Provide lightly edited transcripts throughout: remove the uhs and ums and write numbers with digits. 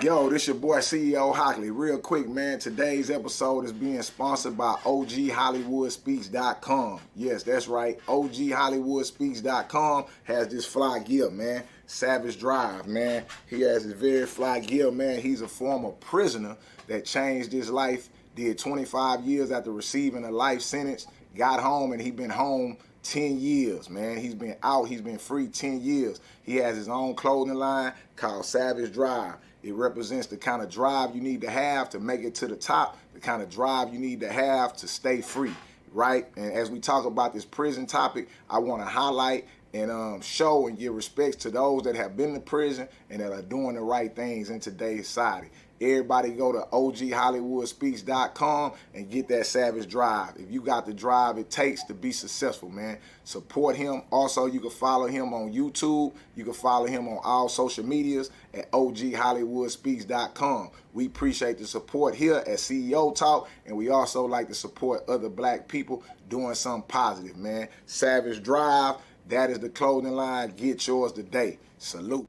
Yo, this your boy CEO Hockley. Real quick, man. Today's episode is being sponsored by OGHollywoodspeaks.com. Yes, that's right. OGHollywoodspeaks.com has this fly gear, man. Savage Drive, man. He has this very fly gear, man. He's a former prisoner that changed his life, did 25 years after receiving a life sentence, got home, and he been home 10 years, man. He's been out, he's been free 10 years. He has his own clothing line called Savage Drive. It represents the kind of drive you need to have to make it to the top, the kind of drive you need to have to stay free, right? And as we talk about this prison topic, I want to highlight and show and give respects to those that have been to prison and that are doing the right things in today's society. Everybody go to OGHollywoodspeaks.com and get that Savage Drive. If you got the drive it takes to be successful, man, support him. Also, you can follow him on YouTube. You can follow him on all social medias at OGHollywoodspeaks.com. We appreciate the support here at CEO Talk, and we also like to support other black people doing something positive, man. Savage Drive, that is the clothing line. Get yours today. Salute.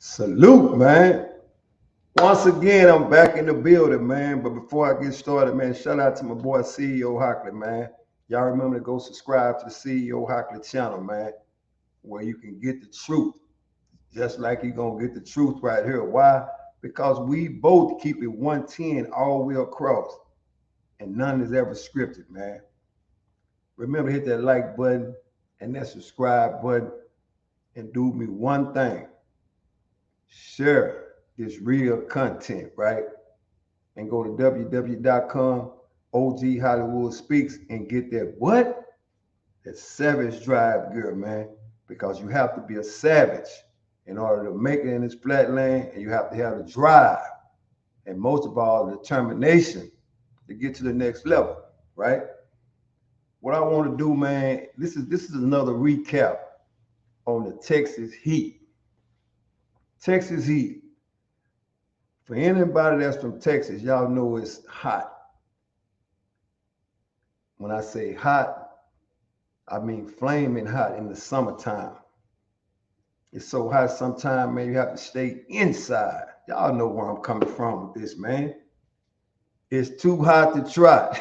Salute, man. Once again, I'm back in the building, man. But before I get started, man, shout out to my boy CEO Hockley, man. Y'all remember to go subscribe to the CEO Hockley channel, man, where you can get the truth, just like you're going to get the truth right here. Why? Because we both keep it 110 all the way across, and none is ever scripted, man. Remember, hit that like button and that subscribe button, and do me one thing. Share this real content, right? And go to www.com, OG Hollywood Speaks, and get that what? That Savage Drive gear, man. Because you have to be a savage in order to make it in this flat land, and you have to have the drive, and most of all, the determination to get to the next level, right? What I want to do, man, this is another recap on the Texas heat. Texas heat. For anybody that's from Texas, y'all know it's hot. When I say hot, I mean flaming hot in the summertime. It's so hot sometimes, man, you have to stay inside. Y'all know where I'm coming from with this, man. It's too hot to try.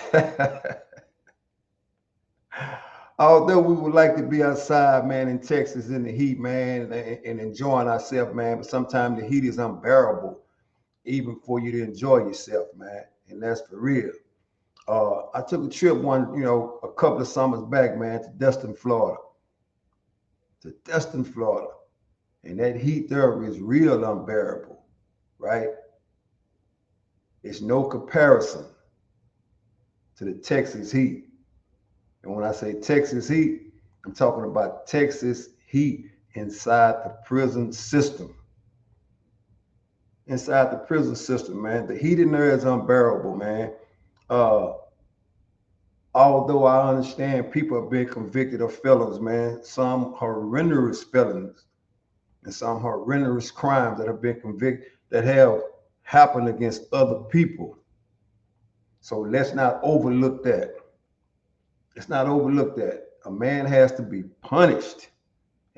Although we would like to be outside, man, in Texas in the heat, man, and enjoying ourselves, man, but sometimes the heat is unbearable, even for you to enjoy yourself, man. And that's for real. I took a trip a couple of summers back, man, to Destin, Florida. And that heat there is real unbearable, right? It's no comparison to the Texas heat. And when I say Texas heat, I'm talking about Texas heat inside the prison system. Inside the prison system, man. The heat in there is unbearable, man. Although I understand people have been convicted of felons, man, some horrendous felons and some horrendous crimes that have been convicted that have happened against other people. So let's not overlook that. Let's not overlook that. A man has to be punished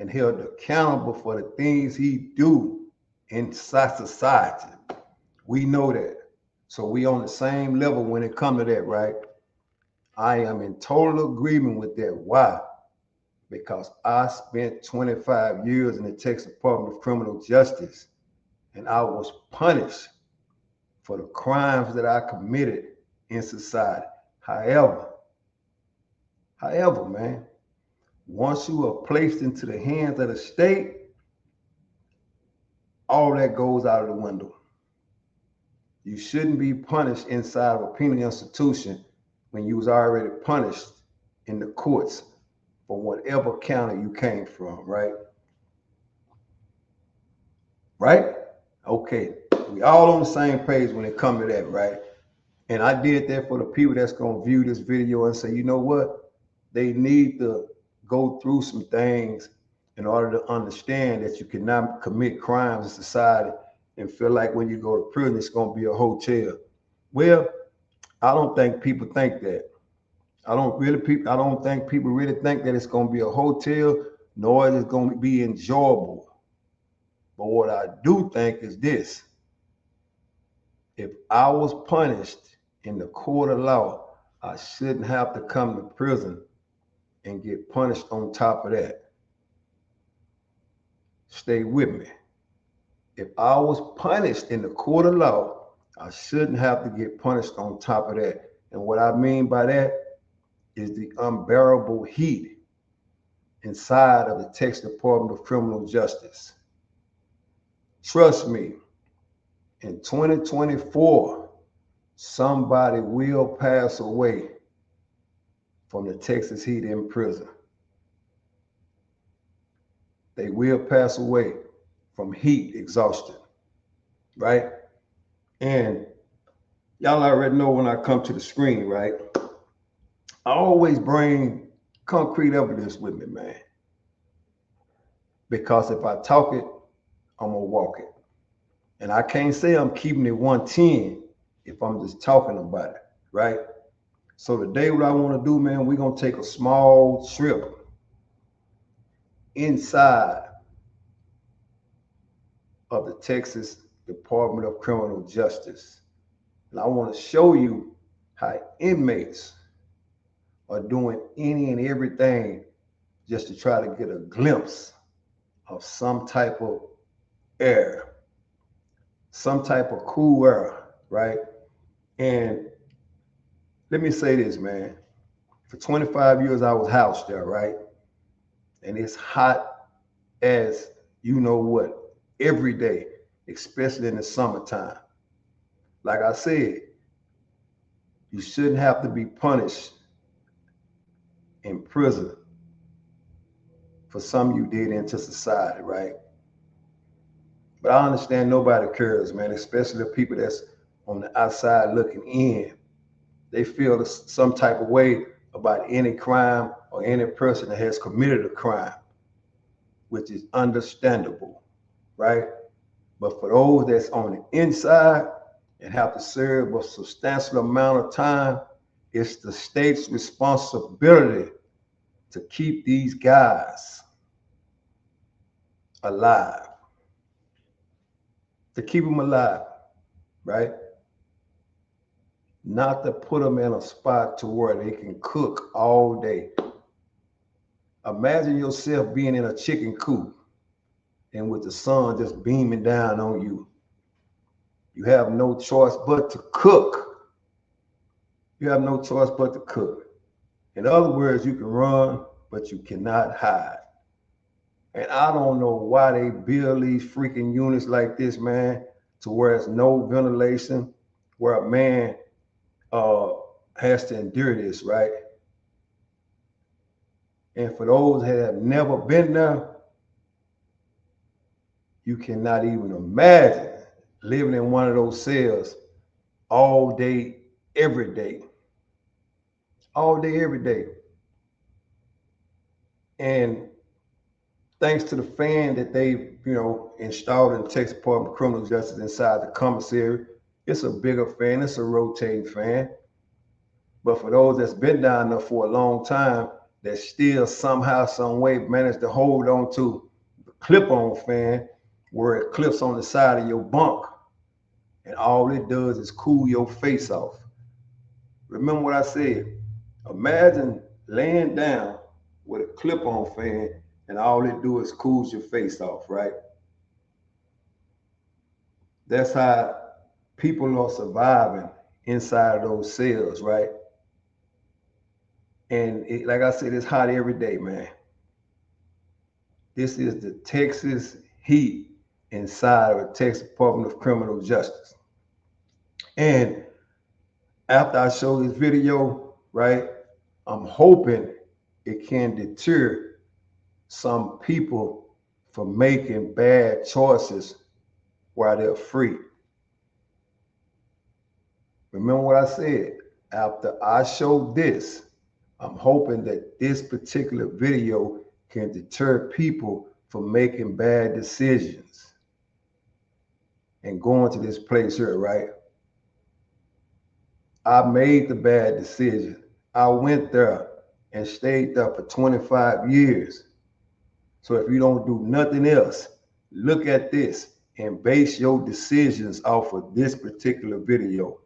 and held accountable for the things he do inside society. We know that. So we on the same level when it comes to that, right? I am in total agreement with that. Why? Because I spent 25 years in the Texas Department of Criminal Justice, and I was punished for the crimes that I committed in society. However, man, once you are placed into the hands of the state, all that goes out of the window. You shouldn't be punished inside of a penal institution when you was already punished in the courts for whatever county you came from, right? Right? Okay. We all on the same page when it comes to that, right? And I did that for the people that's going to view this video and say, you know what? They need to go through some things in order to understand that you cannot commit crimes in society and feel like when you go to prison, it's going to be a hotel. Well, I don't think people think that. I don't think people really think that it's going to be a hotel nor is it going to be enjoyable. But what I do think is this: if I was punished in the court of law, I shouldn't have to come to prison and get punished on top of that. Stay with me. If I was punished in the court of law, I shouldn't have to get punished on top of that. And what I mean by that is the unbearable heat inside of the Texas Department of Criminal Justice. Trust me, in 2024, somebody will pass away from the Texas heat in prison. They will pass away from heat exhaustion, right? And y'all already know when I come to the screen, right? I always bring concrete evidence with me, man. Because if I talk it, I'm gonna walk it. And I can't say I'm keeping it 110 if I'm just talking about it, right? So today what I want to do, man, we're gonna take a small trip inside of the Texas Department of Criminal Justice. And I want to show you how inmates are doing any and everything just to try to get a glimpse of some type of air, some type of cool air, right? And let me say this, man. For 25 years, I was housed there, right? And it's hot as you know what, every day, especially in the summertime. Like I said, you shouldn't have to be punished in prison for something you did into society, right? But I understand nobody cares, man, especially the people that's on the outside looking in. They feel some type of way about any crime or any person that has committed a crime, which is understandable, right? But for those that's on the inside and have to serve a substantial amount of time, it's the state's responsibility to keep these guys alive, to keep them alive, right? Not to put them in a spot to where they can cook all day. Imagine yourself being in a chicken coop and with the sun just beaming down on you. You have no choice but to cook. You have no choice but to cook. In other words, you can run, but you cannot hide. And I don't know why they build these freaking units like this, man, to where there's no ventilation, where a man has to endure this, right? And for those that have never been there, you cannot even imagine living in one of those cells all day, every day. All day, every day. And thanks to the fan that they, installed in the Texas Department of Criminal Justice inside the commissary, it's a bigger fan, it's a rotating fan. But for those that's been down there for a long time, that still somehow, some way managed to hold on to the clip-on fan where it clips on the side of your bunk. And all it does is cool your face off. Remember what I said? Imagine laying down with a clip-on fan and all it do is cools your face off, right? That's how people are surviving inside of those cells, right? And like I said, it's hot every day, man. This is the Texas heat inside of the Texas Department of Criminal Justice. And after I show this video, right, I'm hoping it can deter some people from making bad choices while they're free. Remember what I said? After I show this, I'm hoping that this particular video can deter people from making bad decisions and going to this place here, right? I made the bad decision. I went there and stayed there for 25 years. So if you don't do nothing else, look at this and base your decisions off of this particular video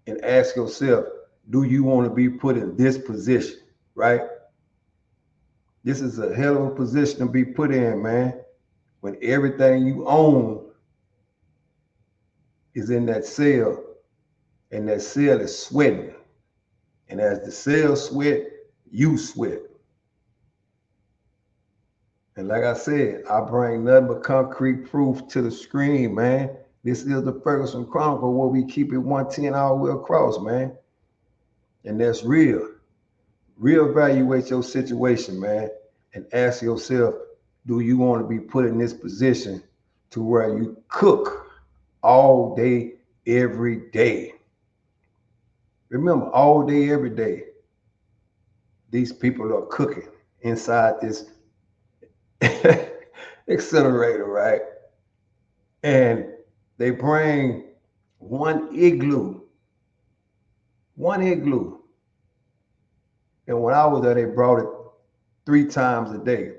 and ask yourself, do you want to be put in this position, right? This is a hell of a position to be put in, man, when everything you own is in that cell and that cell is sweating. And as the cell sweat, you sweat. And like I said, I bring nothing but concrete proof to the screen, man. This is the Ferguson Chronicle where we keep it 110 all the way across, man. And that's real. Reevaluate your situation, man, and ask yourself, do you want to be put in this position to where you cook all day, every day? Remember, all day, every day, these people are cooking inside this accelerator, right? And they bring one igloo. One igloo. And when I was there, they brought it 3 times a day.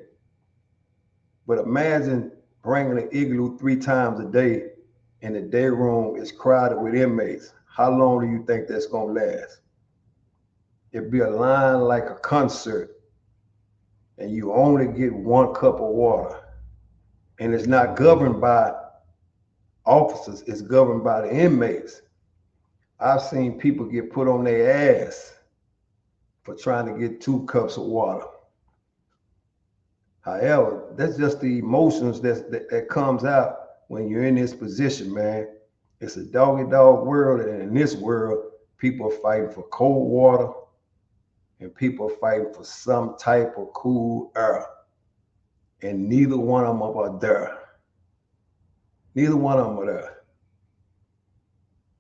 But imagine bringing an igloo 3 times a day and the day room is crowded with inmates. How long do you think that's going to last? It'd be a line like a concert, and you only get 1 cup of water. And it's not governed by officers, it's governed by the inmates. I've seen people get put on their ass for trying to get 2 cups of water. However, that's just the emotions that comes out when you're in this position, man. It's a doggy dog world, and in this world, people are fighting for cold water and people are fighting for some type of cool air. And neither one of them are there. Neither one of them are there.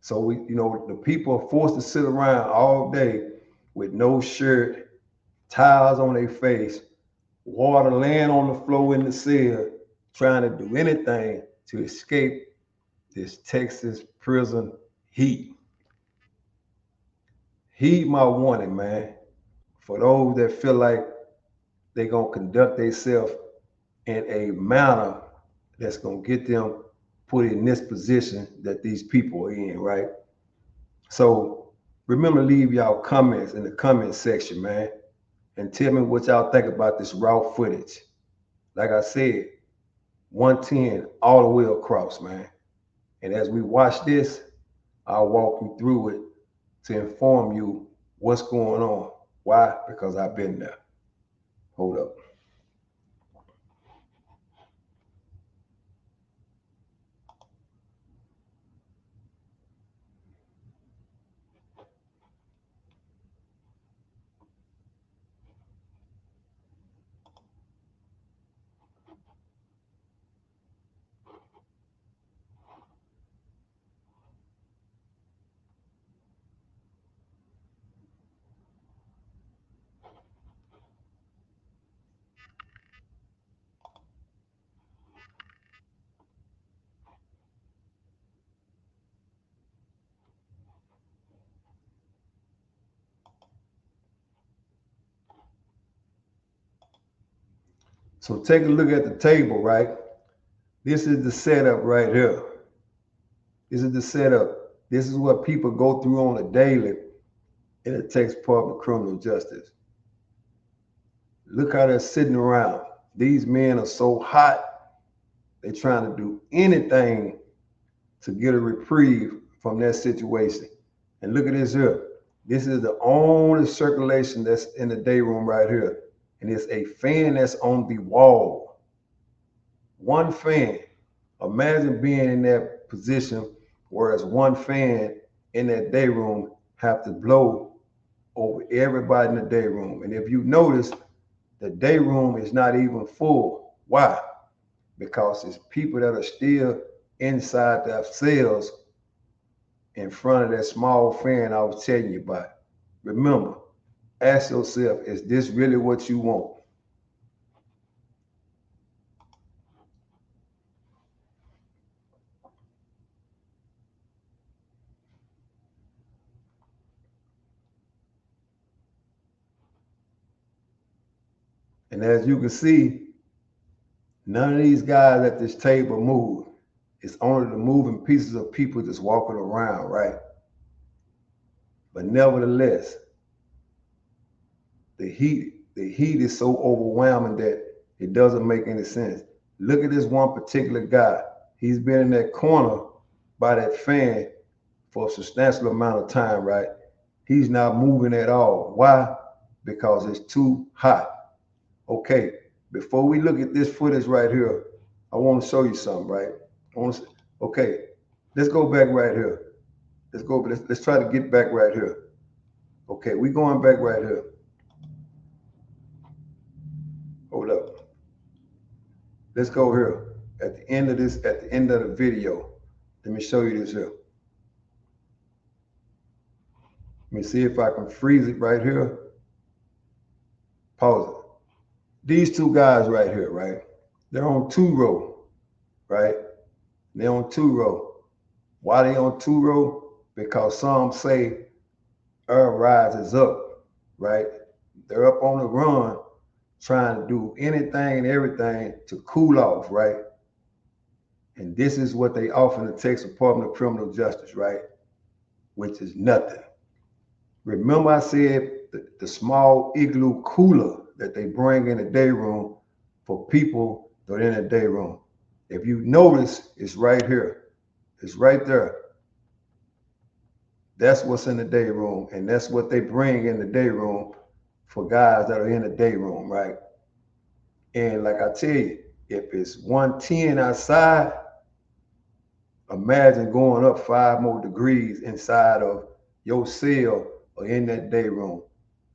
So the people are forced to sit around all day with no shirt, towels on their face, water laying on the floor in the cell, trying to do anything to escape this Texas prison heat. Heed my warning, man, for those that feel like they're going to conduct themselves in a manner that's going to get them put in this position that these people are in, right? So remember, leave y'all comments in the comment section, man, and tell me what y'all think about this raw footage. Like I said, 110 all the way across, man. And as we watch this, I'll walk you through it to inform you what's going on. Why? Because I've been there. Hold up. So take a look at the table, right? This is the setup right here. This is the setup. This is what people go through on a daily in the Texas Department of Criminal Justice. Look how they're sitting around. These men are so hot, they're trying to do anything to get a reprieve from that situation. And look at this here. This is the only circulation that's in the day room right here. And it's a fan that's on the wall. One fan. Imagine being in that position, whereas one fan in that day room have to blow over everybody in the day room. And if you notice, the day room is not even full. Why? Because it's people that are still inside their cells in front of that small fan I was telling you about. Remember, ask yourself, is this really what you want? And as you can see, none of these guys at this table move. It's only the moving pieces of people just walking around, right? But nevertheless, the heat is so overwhelming that it doesn't make any sense. Look at this one particular guy. He's been in that corner by that fan for a substantial amount of time, right? He's not moving at all. Why? Because it's too hot. Okay, before we look at this footage right here, I want to show you something, right? Okay, let's go back right here. Let's try to get back right here. Okay, we going back right here. Hold up. Let's go here. At the end of the video, let me show you this here. Let me see if I can freeze it right here. Pause it. These two guys right here, right? They're on 2-row, right? They're on 2-row. Why they on 2-row? Because some say air rises up, right? They're up on the run, trying to do anything and everything to cool off, right? And this is what they offer in the Texas Department of Criminal Justice, right? Which is nothing. Remember I said the small igloo cooler that they bring in the day room for people that are in the day room. If you notice, it's right here. It's right there. That's what's in the day room, and that's what they bring in the day room for guys that are in the day room, right? And like I tell you, if it's 110 outside, imagine going up 5 more degrees inside of your cell or in that day room.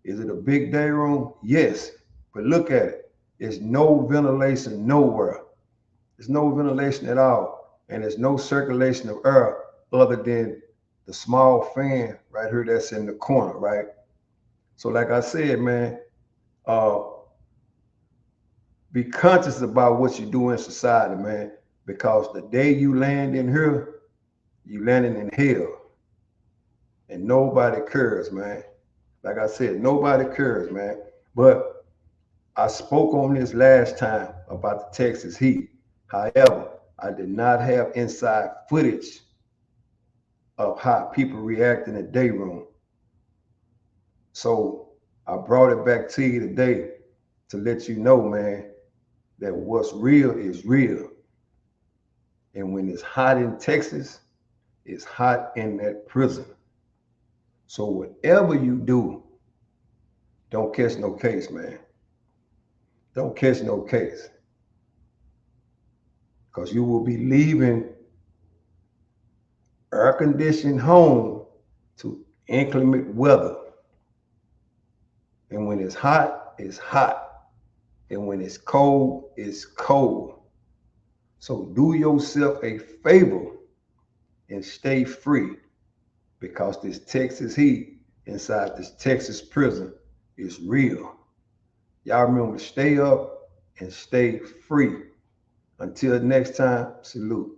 Is it a big day room? Yes, but look at it. There's no ventilation nowhere. There's no ventilation at all, and there's no circulation of air other than the small fan right here that's in the corner, right? So like I said, man, be conscious about what you do in society, man, because the day you land in here, you landing in hell. And nobody cares, man. Like I said, nobody cares, man. But I spoke on this last time about the Texas heat. However, I did not have inside footage of how people react in the day room. So I brought it back to you today to let you know, man, that what's real is real. And when it's hot in Texas, it's hot in that prison. So whatever you do, don't catch no case, man. Don't catch no case. Because you will be leaving air-conditioned home to inclement weather. And when it's hot, it's hot. And when it's cold, it's cold. So do yourself a favor and stay free, because this Texas heat inside this Texas prison is real. Y'all remember to stay up and stay free. Until next time, salute.